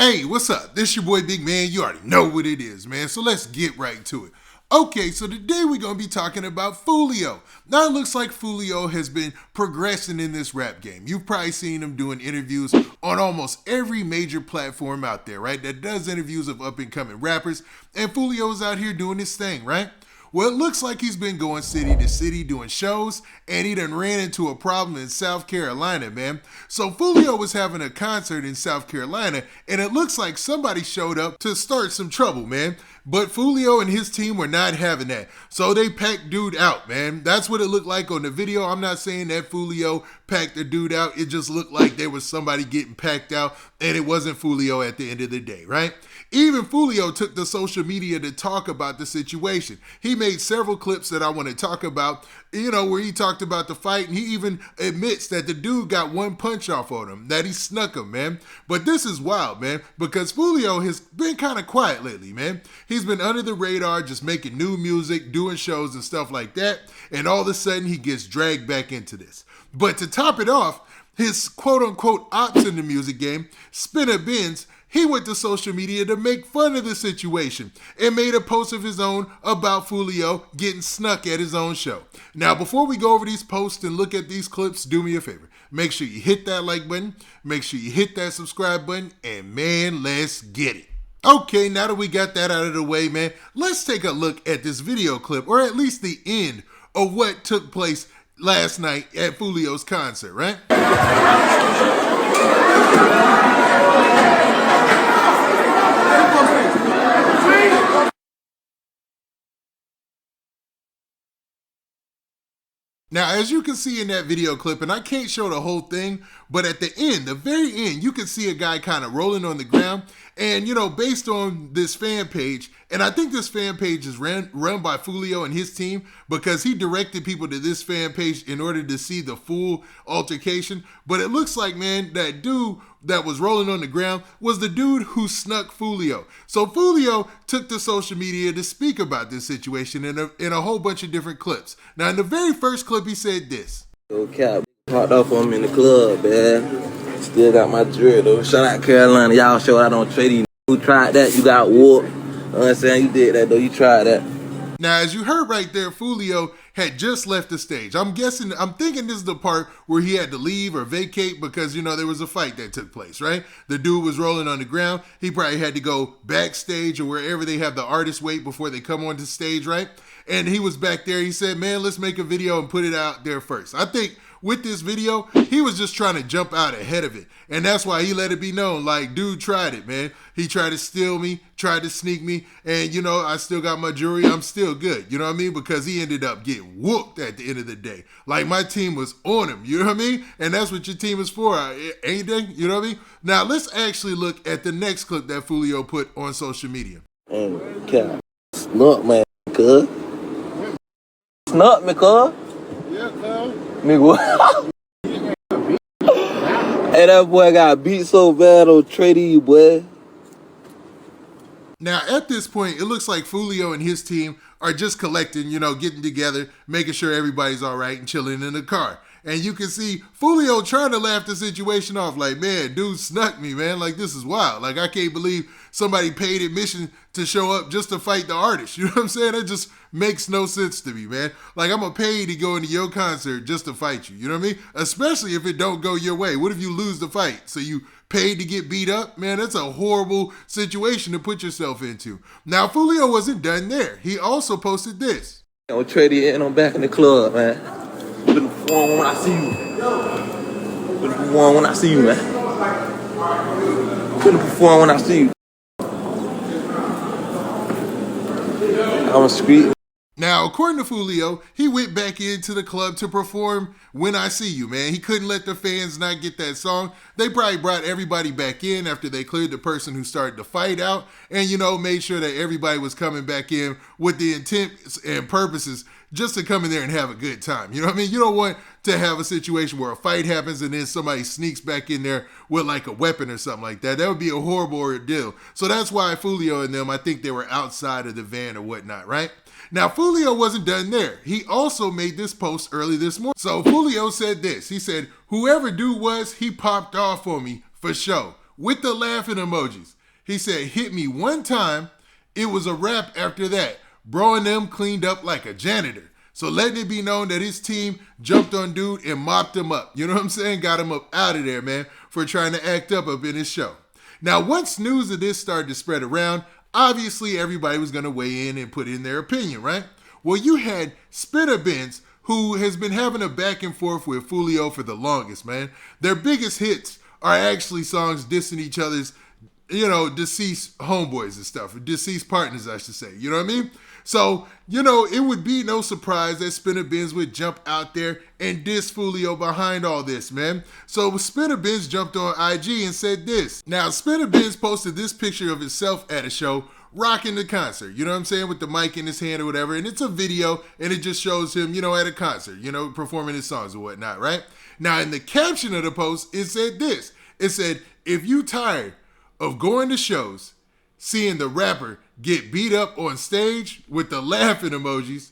Hey, what's up? This your boy Big Man. You already know what it is, man. So let's get right to it. Okay, so today we're going to be talking about Foolio. Now it looks like Foolio has been progressing in this rap game. You've probably seen him doing interviews on almost every major platform out there, right? That does interviews of up and coming rappers. And Foolio's out here doing his thing, right? Well, it looks like he's been going city to city doing shows, and he done ran into a problem in South Carolina, man. So Foolio was having a concert in South Carolina, and it looks like somebody showed up to start some trouble, man. But Foolio and his team were not having that. So they packed dude out, man. That's what it looked like on the video. I'm not saying that Foolio packed the dude out. It just looked like there was somebody getting packed out, and it wasn't Foolio at the end of the day, right? Even Foolio took to social media to talk about the situation. He made several clips that I want to talk about, where he talked about the fight, and he even admits that the dude got one punch off on him, that he snuck him, man. But this is wild, man, because Foolio has been kind of quiet lately, man. He's been under the radar, just making new music, doing shows and stuff like that, and all of a sudden he gets dragged back into this. But to top it off, his quote-unquote ops in the music game, Spinabenz, he went to social media to make fun of the situation and made a post of his own about Foolio getting snuck at his own show. Now, before we go over these posts and look at these clips, do me a favor. Make sure you hit that like button, make sure you hit that subscribe button, and man, let's get it. Okay, now that we got that out of the way, man, let's take a look at this video clip, or at least the end of what took place last night at Foolio's concert, right? Now, as you can see in that video clip, and I can't show the whole thing, but at the end, the very end, you can see a guy kind of rolling on the ground. And, based on this fan page, and I think this fan page is run by Foolio and his team because he directed people to this fan page in order to see the full altercation. But it looks like, man, that dude that was rolling on the ground was the dude who snuck Foolio. So Foolio took to social media to speak about this situation in a whole bunch of different clips. Now, in the very first clip, he said this. Yo, Cap, popped off on him in the club, man. Still got my drill, though. Shout out Carolina. Y'all showed out on Trade. Who tried that? You got whooped. You know what I'm saying? You did that, though. You tried that. Now, as you heard right there, Foolio had just left the stage. I'm thinking this is the part where he had to leave or vacate because, there was a fight that took place, right? The dude was rolling on the ground. He probably had to go backstage or wherever they have the artists wait before they come onto stage, right? And he was back there. He said, man, let's make a video and put it out there first. I think with this video, he was just trying to jump out ahead of it. And that's why he let it be known, like, dude tried it, man. He tried to steal me, tried to sneak me, and, I still got my jewelry. I'm still good, you know what I mean? Because he ended up getting whooped at the end of the day. Like, my team was on him, you know what I mean? And that's what your team is for, ain't they? You know what I mean? Now, let's actually look at the next clip that Foolio put on social media. Cap, snuck, man, cuz. Snuck me, cuz. Yeah, cuz. Nigga, what? Hey, that boy got beat so bad on Trade, boy. Now, at this point, it looks like Foolio and his team are just collecting, getting together, making sure everybody's all right and chilling in the car. And you can see Foolio trying to laugh the situation off like, man, dude snuck me, man. Like, this is wild. Like, I can't believe somebody paid admission to show up just to fight the artist. You know what I'm saying? That just makes no sense to me, man. Like, I'm going to pay to go into your concert just to fight you. You know what I mean? Especially if it don't go your way. What if you lose the fight? So you paid to get beat up? Man, that's a horrible situation to put yourself into. Now, Foolio wasn't done there. He also posted this. On Trade, and I'm back in the club, man. Finna perform when I see you. Finna perform when I see you, man. Finna perform when I see you. I'm a street. Now, according to Foolio, he went back into the club to perform When I See You, man. He couldn't let the fans not get that song. They probably brought everybody back in after they cleared the person who started the fight out and, made sure that everybody was coming back in with the intent and purposes just to come in there and have a good time. You know what I mean? You don't want to have a situation where a fight happens and then somebody sneaks back in there with like a weapon or something like that. That would be a horrible ordeal. So that's why Foolio and them, I think they were outside of the van or whatnot, right? Now, Foolio wasn't done there. He also made this post early this morning. So Foolio said this. He said, whoever dude was, he popped off on me for sure. with the laughing emojis. He said, hit me one time, it was a wrap after that. Bro and them cleaned up like a janitor. So letting it be known that his team jumped on dude and mopped him up. You know what I'm saying? Got him up out of there, man, for trying to act up in his show. Now, once news of this started to spread around, obviously everybody was going to weigh in and put in their opinion, right? Well, you had Spinabenz, who has been having a back and forth with Foolio for the longest, man. Their biggest hits are actually songs dissing each other's, deceased homeboys and stuff, or deceased partners, I should say. You know what I mean? So, it would be no surprise that Spinabenz would jump out there and diss Foolio behind all this, man. So Spinabenz jumped on IG and said this. Now, Spinabenz posted this picture of himself at a show rocking the concert, you know what I'm saying, with the mic in his hand or whatever, and it's a video, and it just shows him, at a concert, performing his songs or whatnot, right? Now, in the caption of the post, it said this. It said, if you tired of going to shows, seeing the rapper get beat up on stage with the laughing emojis,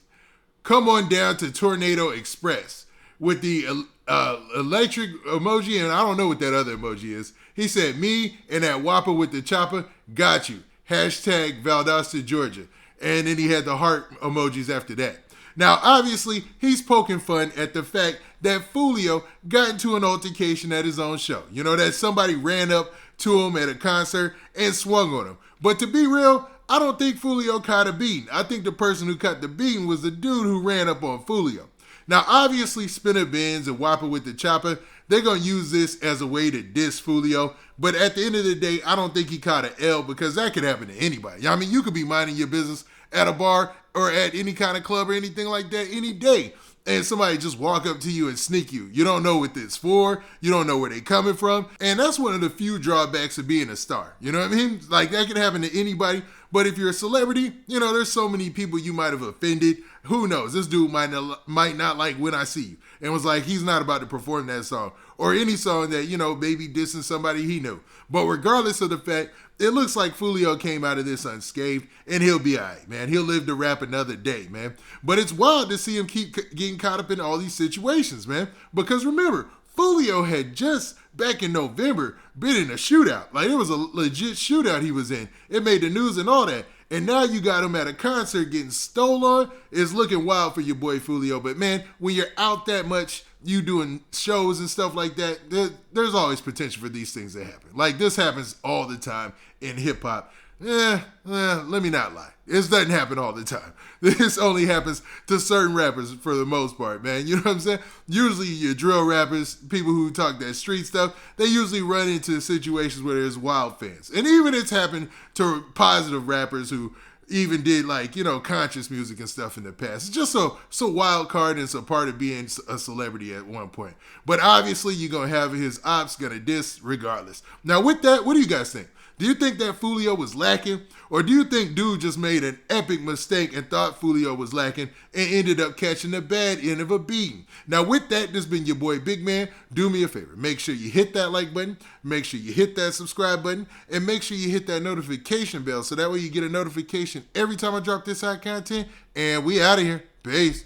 come on down to Tornado Express with the electric emoji, and I don't know what that other emoji is. He said, me and that whopper with the chopper, got you. Hashtag Valdosta, Georgia. And then he had the heart emojis after that. Now, obviously, he's poking fun at the fact that Foolio got into an altercation at his own show. That somebody ran up to him at a concert and swung on him. But to be real, I don't think Foolio caught a beating. I think the person who caught the beating was the dude who ran up on Foolio. Now, obviously, Spinabenz and Whopper with the Chopper, they're going to use this as a way to diss Foolio. But at the end of the day, I don't think he caught an L, because that could happen to anybody. I mean, you could be minding your business at a bar or at any kind of club or anything like that any day, and somebody just walk up to you and sneak you. You don't know what it's for. You don't know where they're coming from. And that's one of the few drawbacks of being a star. You know what I mean? Like, that can happen to anybody. But if you're a celebrity, there's so many people you might have offended. Who knows? This dude might not like When I See You, and was like, he's not about to perform that song, or any song that, maybe dissing somebody he knew. But regardless of the fact, it looks like Foolio came out of this unscathed, and he'll be all right, man. He'll live to rap another day, man. But it's wild to see him keep getting caught up in all these situations, man. Because remember, Foolio had just, back in November, been in a shootout. Like, it was a legit shootout he was in. It made the news and all that. And now you got him at a concert getting stolen. It's looking wild for your boy Foolio. But, man, when you're out that much, you doing shows and stuff like that, there's always potential for these things to happen. Like, this happens all the time in hip-hop. Let me not lie. This doesn't happen all the time. This only happens to certain rappers for the most part, man. You know what I'm saying? Usually your drill rappers, people who talk that street stuff, they usually run into situations where there's wild fans. And even it's happened to positive rappers who even did, like, conscious music and stuff in the past. It's just so wild card, and it's a part of being a celebrity at one point. But obviously you're going to have his ops going to diss regardless. Now with that, what do you guys think? Do you think that Foolio was lacking? Or do you think dude just made an epic mistake and thought Foolio was lacking and ended up catching the bad end of a beating? Now with that, this has been your boy Big Man. Do me a favor. Make sure you hit that like button. Make sure you hit that subscribe button. And make sure you hit that notification bell, so that way you get a notification every time I drop this hot content. And we out of here. Peace.